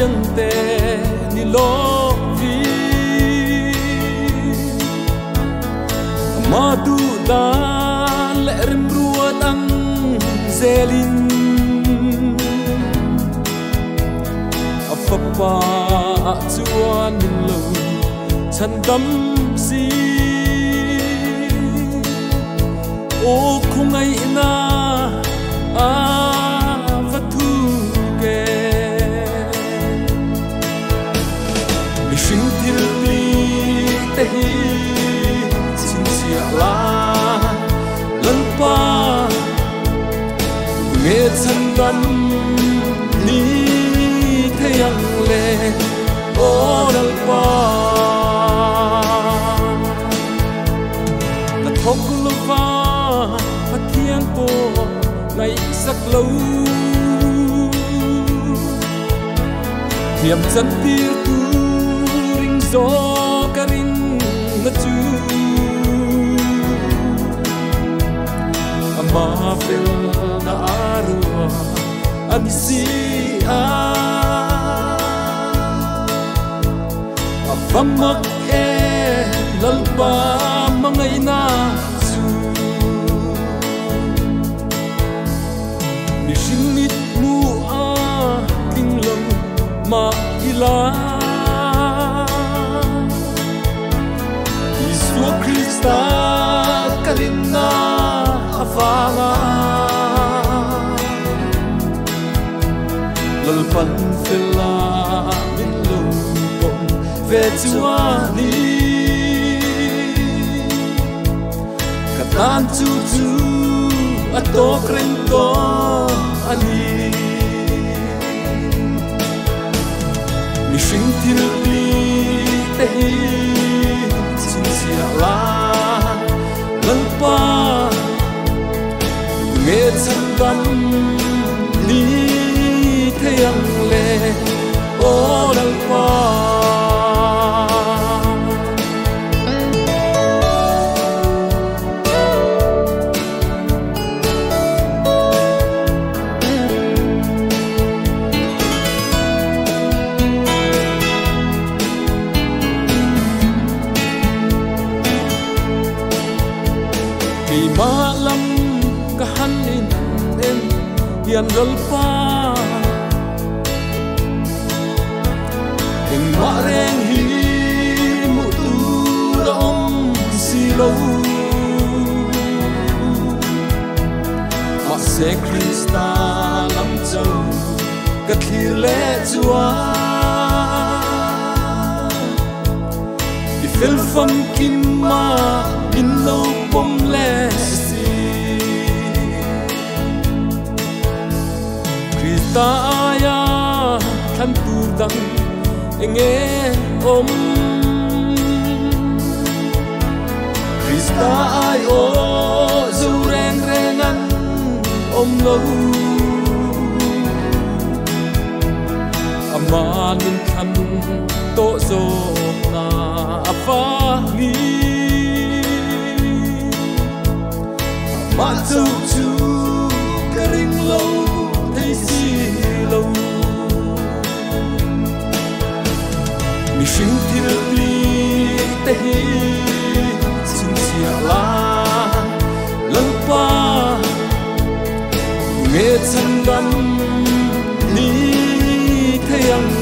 yang te ni lo vi madu dan le rimruat ang zelin apapa chuan min lo chan dam si o khungai na vatu ke mi sing til li te hi sin sia la lan pa nghe chan dam ni te yang le o dal pa ta thok lu va thiên po ngày sắc lâu thiềm chân tia tu ring gió karin na chu ama fel na arua anisi a afamak e lalpa mangai na mit mu a king long ma ila Isu Krista kalina afala lalpan fela min lo bom ve chuani katan chu chu ato krento ani mi sing til li te hi sin sia la lan pa nghe chan dam ni te yang le o dal pa malam kahanin em yan lalpa em mareng hi mutu da om silo ma se Krista lam chau ka thir le chua i fel fam kim ma in lo pom le ta ya than tu dang enge om Krista ai o zu reng rengan om lo aman min khan to zo na afa ni ma chu chu karing lo si lâu mi sing til li te hi sin sia la lan pa nghe chan dam ni te yang